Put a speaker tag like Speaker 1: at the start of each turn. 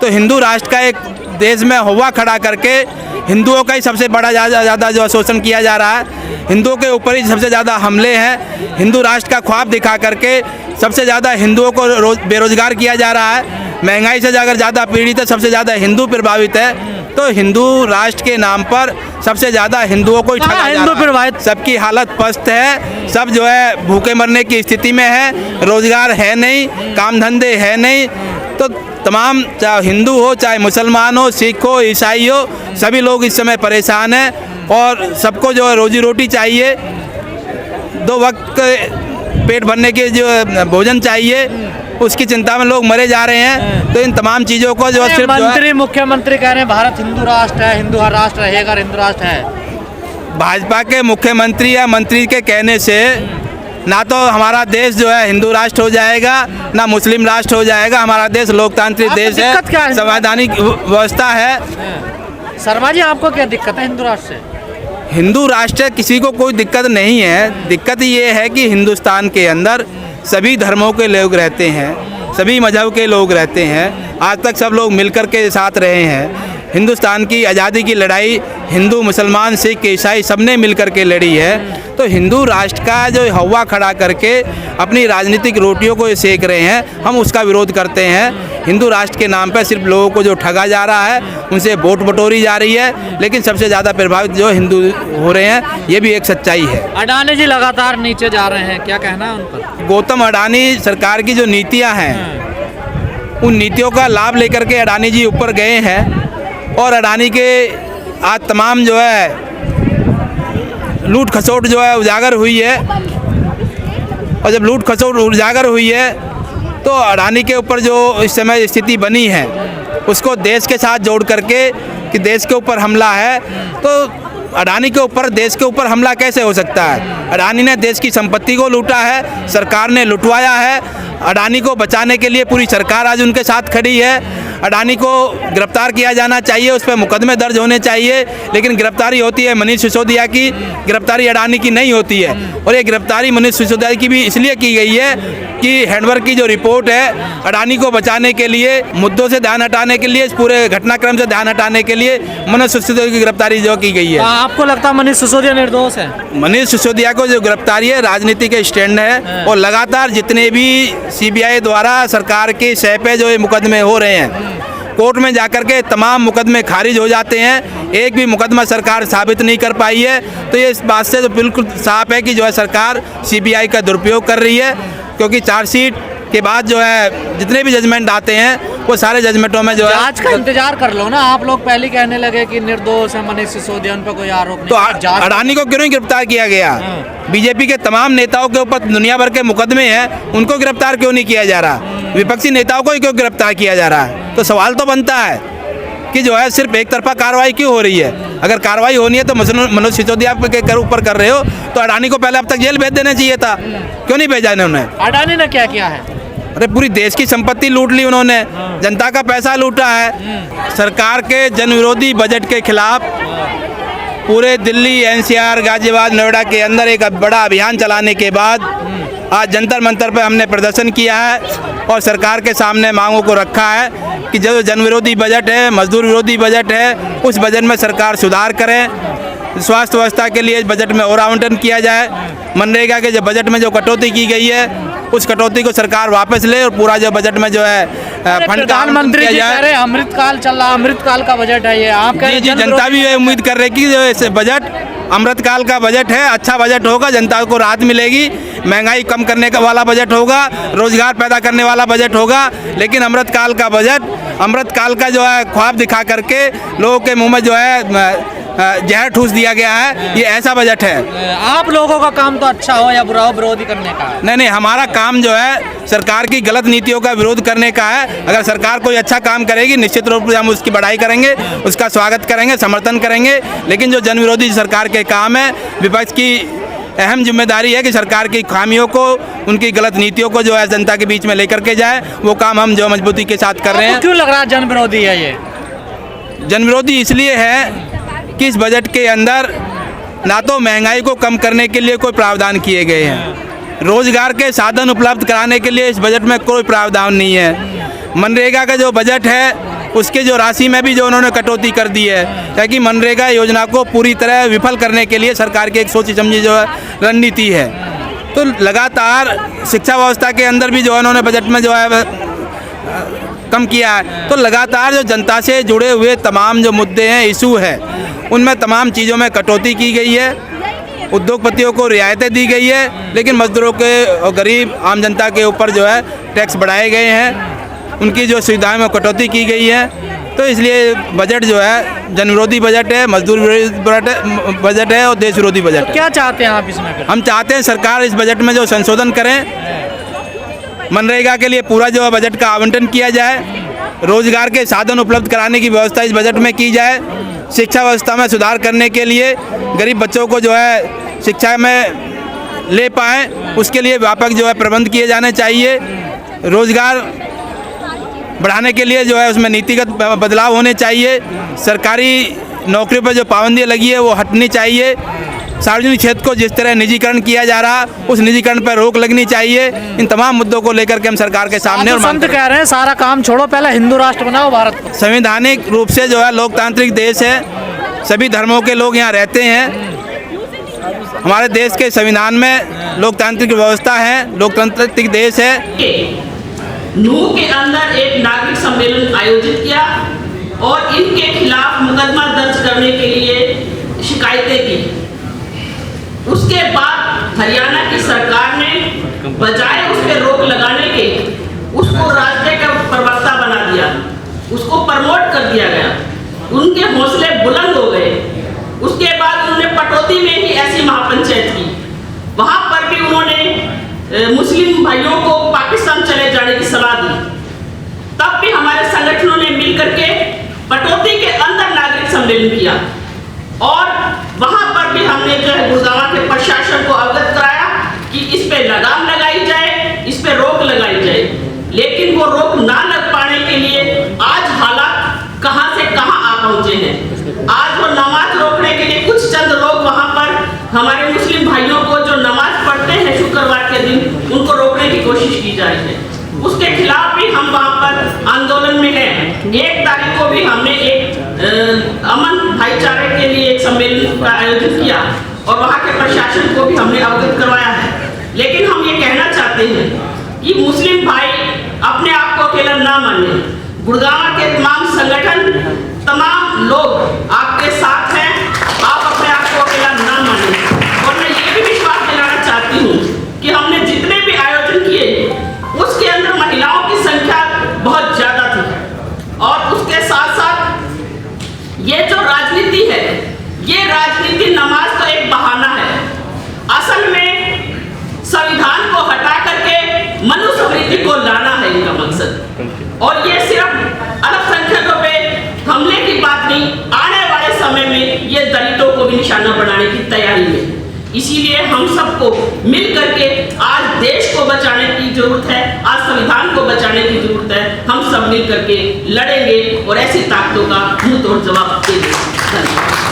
Speaker 1: तो हिंदू राष्ट्र का एक देश में हुआ खड़ा करके हिंदुओं का ही सबसे बड़ा ज़्यादा जो शोषण किया जा रहा है, हिंदुओं के ऊपर ही सबसे ज़्यादा हमले हैं। हिंदू राष्ट्र का ख्वाब दिखा करके सबसे ज़्यादा हिंदुओं को बेरोजगार किया जा रहा है। महंगाई से अगर ज़्यादा पीड़ित है, सबसे ज़्यादा हिंदू प्रभावित है। तो हिंदू राष्ट्र के नाम पर सबसे ज़्यादा हिंदुओं को ही ठगा जा रहा है। सबकी हालत पस्त है, सब जो है भूखे मरने की स्थिति में है, रोजगार है नहीं, काम धंधे है नहीं। तो तमाम चाहे हिंदू हो, चाहे मुसलमान हो, सिख हो, ईसाई हो, सभी लोग इस समय परेशान हैं और सबको जो है रोजी रोटी चाहिए, 2 वक्त पेट भरने के जो भोजन चाहिए, उसकी चिंता में लोग मरे जा रहे हैं। तो इन तमाम चीज़ों को जो सिर्फ
Speaker 2: मंत्री मुख्यमंत्री कह रहे हैं भारत हिंदू राष्ट्र है, हिंदू राष्ट्र रहेगा, हिंदू राष्ट्र है।
Speaker 1: भाजपा के मुख्यमंत्री या मंत्री के कहने से ना तो हमारा देश जो है हिंदू राष्ट्र हो जाएगा, ना मुस्लिम राष्ट्र हो जाएगा। हमारा देश लोकतांत्रिक देश है, संवैधानिक व्यवस्था है।
Speaker 2: शर्मा जी, आपको क्या दिक्कत है हिंदू राष्ट्र से?
Speaker 1: हिंदू राष्ट्र किसी को कोई दिक्कत नहीं है। दिक्कत ये है कि हिंदुस्तान के अंदर सभी धर्मों के लोग रहते हैं, सभी मजहब के लोग रहते हैं। आज तक सब लोग मिलकर के साथ रहे हैं। हिंदुस्तान की आज़ादी की लड़ाई हिंदू, मुसलमान, सिख, ईसाई सब ने मिलकर के लड़ी है। तो हिंदू राष्ट्र का जो हवा खड़ा करके अपनी राजनीतिक रोटियों को सेक रहे हैं, हम उसका विरोध करते हैं। हिंदू राष्ट्र के नाम पर सिर्फ लोगों को जो ठगा जा रहा है, उनसे वोट बटोरी जा रही है, लेकिन सबसे ज़्यादा प्रभावित जो हिंदू हो रहे हैं, ये भी एक सच्चाई है।
Speaker 2: अडानी जी लगातार नीचे जा रहे हैं, क्या कहना है उन पर?
Speaker 1: गौतम अडानी सरकार की जो नीतियाँ हैं, उन नीतियों का लाभ लेकर के अडानी जी ऊपर गए हैं और अडानी के आज तमाम जो है लूट खसोट जो है उजागर हुई है। और जब लूट खसोट उजागर हुई है तो अडानी के ऊपर जो इस समय स्थिति बनी है, उसको देश के साथ जोड़ करके कि देश के ऊपर हमला है, तो अडानी के ऊपर देश के ऊपर हमला कैसे हो सकता है? अडानी ने देश की संपत्ति को लूटा है, सरकार ने लुटवाया है। अडानी को बचाने के लिए पूरी सरकार आज उनके साथ खड़ी है। अडानी को गिरफ्तार किया जाना चाहिए, उस पर मुकदमे दर्ज होने चाहिए, लेकिन गिरफ्तारी होती है मनीष सिसोदिया की, गिरफ्तारी अडानी की नहीं होती है। और ये गिरफ्तारी मनीष सिसोदिया की भी इसलिए की गई है कि हैंडवर्क की जो रिपोर्ट है, अडानी को बचाने के लिए, मुद्दों से ध्यान हटाने के लिए, इस पूरे घटनाक्रम से ध्यान हटाने के लिए मनीष सिसोदिया की गिरफ्तारी जो की गई है।
Speaker 2: आपको लगता है मनीष सिसोदिया निर्दोष है?
Speaker 1: मनीष सिसोदिया को जो गिरफ्तारी है राजनीति के स्टैंड है, और लगातार जितने भी सीबीआई द्वारा सरकार के सह पे जो ये मुकदमे हो रहे हैं, कोर्ट में जाकर के तमाम मुकदमे खारिज हो जाते हैं। एक भी मुकदमा सरकार साबित नहीं कर पाई है। तो ये इस बात से तो बिल्कुल साफ है कि जो है सरकार सीबीआई का दुरुपयोग कर रही है, क्योंकि चार्जशीट के बाद जो है जितने भी जजमेंट आते हैं, वो सारे जजमेंटों में जो है
Speaker 2: जांच का इंतजार कर लो ना। आप लोग पहले कहने लगे कि निर्दोष है मनीष सिसोदिया, उन पर कोई आरोप नहीं।
Speaker 1: तो अडानी को क्यों नहीं गिरफ्तार किया गया? बीजेपी के तमाम नेताओं के ऊपर दुनिया भर के मुकदमे हैं, उनको गिरफ्तार क्यों नहीं किया जा रहा? विपक्षी नेताओं को ही क्यों गिरफ्तार किया जा रहा है? तो सवाल तो बनता है कि जो है सिर्फ एक तरफा कार्रवाई क्यों हो रही है? अगर कार्रवाई होनी है तो मनोज सिसोदिया के ऊपर कर रहे हो, तो अडानी को पहले अब तक जेल भेज देना चाहिए था। क्यों नहीं भेजा इन्होंने?
Speaker 2: अडानी ने क्या किया है?
Speaker 1: अरे पूरी देश की संपत्ति लूट ली उन्होंने, जनता का पैसा लूटा है। सरकार के जन विरोधी बजट के खिलाफ पूरे दिल्ली, एनसीआर, गाजियाबाद, नोएडा के अंदर एक बड़ा अभियान चलाने के बाद आज जंतर मंतर पर हमने प्रदर्शन किया है और सरकार के सामने मांगों को रखा है कि जो जन विरोधी बजट है, मजदूर विरोधी बजट है, उस बजट में सरकार सुधार करें। स्वास्थ्य व्यवस्था के लिए बजट में और आवंटन किया जाए। मनरेगा के जो बजट में जो कटौती की गई है, उस कटौती को सरकार वापस ले और पूरा जो बजट में जो है फंड
Speaker 2: प्रधानमंत्री जी कह रहे हैं अमृतकाल चल रहा, अमृतकाल का बजट है ये। आप कह रहे हैं
Speaker 1: जनता भी उम्मीद कर रही कि जो बजट अमृतकाल का बजट है, अच्छा बजट होगा, जनता को राहत मिलेगी, महंगाई कम करने का वाला बजट होगा, रोजगार पैदा करने वाला बजट होगा। लेकिन अमृतकाल का बजट, अमृतकाल का जो है ख्वाब दिखा करके लोगों के मुंह में जो है जहर ठूस दिया गया है। ये ऐसा बजट है।
Speaker 2: आप लोगों का काम तो अच्छा हो या बुरा हो, विरोधी करने का है?
Speaker 1: नहीं, हमारा काम जो है सरकार की गलत नीतियों का विरोध करने का है। अगर सरकार कोई अच्छा काम करेगी, निश्चित रूप से हम उसकी बढ़ाई करेंगे, उसका स्वागत करेंगे, समर्थन करेंगे। लेकिन जो जन विरोधी सरकार के काम है, विपक्ष की अहम जिम्मेदारी है कि सरकार की खामियों को, उनकी गलत नीतियों को जो है जनता के बीच में लेकर के जाए। वो काम हम जो मजबूती के साथ कर रहे हैं।
Speaker 2: क्यों लग रहा है जन विरोधी है ये?
Speaker 1: जन विरोधी इसलिए है कि इस बजट के अंदर ना तो महंगाई को कम करने के लिए कोई प्रावधान किए गए हैं, रोजगार के साधन उपलब्ध कराने के लिए इस बजट में कोई प्रावधान नहीं है। मनरेगा का जो बजट है उसके जो राशि में भी जो उन्होंने कटौती कर दी है, ताकि मनरेगा योजना को पूरी तरह विफल करने के लिए सरकार की एक सोची समझी जो है रणनीति है। तो लगातार शिक्षा व्यवस्था के अंदर भी जो है उन्होंने बजट में जो है कम किया है। तो लगातार जो जनता से जुड़े हुए तमाम जो मुद्दे हैं, इशू है, उनमें तमाम चीज़ों में कटौती की गई है। उद्योगपतियों को रियायतें दी गई है, लेकिन मजदूरों के और गरीब आम जनता के ऊपर जो है टैक्स बढ़ाए गए हैं, उनकी जो सुविधाओं में कटौती की गई है। तो इसलिए बजट जो है जन विरोधी बजट है, मजदूर विरोधी बजट है और देश विरोधी बजट है।
Speaker 2: क्या चाहते हैं आप इसमें फिर?
Speaker 1: हम चाहते हैं सरकार इस बजट में जो संशोधन करें, मनरेगा के लिए पूरा जो है बजट का आवंटन किया जाए, रोजगार के साधन उपलब्ध कराने की व्यवस्था इस बजट में की जाए, शिक्षा व्यवस्था में सुधार करने के लिए गरीब बच्चों को जो है शिक्षा में ले पाएँ, उसके लिए व्यापक जो है प्रबंध किए जाने चाहिए। रोजगार बढ़ाने के लिए जो है उसमें नीतिगत बदलाव होने चाहिए। सरकारी नौकरियों पर जो पाबंदी लगी है वो हटनी चाहिए। सार्वजनिक क्षेत्र को जिस तरह निजीकरण किया जा रहा, उस निजीकरण पर रोक लगनी चाहिए। इन तमाम मुद्दों को लेकर के हम सरकार के सामने
Speaker 2: आप तो संत कह रहे हैं सारा काम छोड़ो, पहले हिंदू राष्ट्र बनाओ भारत को।
Speaker 1: संवैधानिक रूप से जो है लोकतांत्रिक देश है, सभी धर्मों के लोग यहाँ रहते हैं। हमारे देश के संविधान में लोकतांत्रिक व्यवस्था है, लोकतांत्रिक देश है।
Speaker 3: नूह के अंदर एक नागरिक सम्मेलन आयोजित किया और इनके खिलाफ मुकदमा दर्ज करने के लिए शिकायतें की। उसके बाद हरियाणा की सरकार ने बजाय उस पर रोक लगाने के उसको राज्य का प्रवक्ता बना दिया, उसको प्रमोट कर दिया गया। उनके हौसले बुलंद हो गए। उसके बाद उन्होंने पटौदी में ही ऐसी महापंचायत की, वहां पर भी उन्होंने मुस्लिम भाइयों को पाकिस्तान चले जाने की सलाह दी। तब भी हमारे संगठनों ने मिलकर के पटौदी के अंदर नागरिक सम्मेलन किया और वहां पर भी हमने जो है गुड़गांव के प्रशासन को अवगत कराया कि इस पे लगाम लगाई जाए, इस पे रोक लगाई जाए। लेकिन वो रोक ना लग पाने के लिए आज हालात कहां से कहां आ पहुंचे हैं। आज वो नमाज रोकने के लिए कुछ चंद लोग वहां पर हमारे मुस्लिम भाइयों को जो नमाज पढ़ते हैं शुक्रवार के दिन, उनको रोकने की कोशिश की जा रही है। उसके खिलाफ भी हम वहां पर आंदोलन में हैं। 1 तारीख को भी हमने एक अमन भाईचारे के लिए एक सम्मेलन का आयोजन किया और वहां के प्रशासन को भी हमने अवगत करवाया है। लेकिन हम ये कहना चाहते हैं कि मुस्लिम भाई अपने आप को अकेला ना माने। गुड़गांव के तमाम संगठन, तमाम लोग आपके साथ हैं, आप अपने आप को अकेला ना माने। और मैं ये भी विश्वास दिलाना चाहती हूँ कि हमने जितने भी आयोजन किए उसके अंदर महिलाओं की संख्या बहुत ज्यादा थी। और उसके साथ साथ ये जो राजनीति है, ये राजनीति नमाज तो एक बहाना है। असल में संविधान को हटा करके मनुस्मृति को लाना है इनका मकसद। और ये सिर्फ अल्पसंख्यकों पे हमले की बात नहीं, आने वाले समय में ये दलितों को भी निशाना बनाने की तैयारी में। इसीलिए हम सबको मिल करके आज देश को बचाने की जरूरत है, आज संविधान को बचाने की जरूरत है। हम सब मिल करके लड़ेंगे और ऐसी ताकतों का मुंह तोड़ जवाब देंगे। धन्यवाद।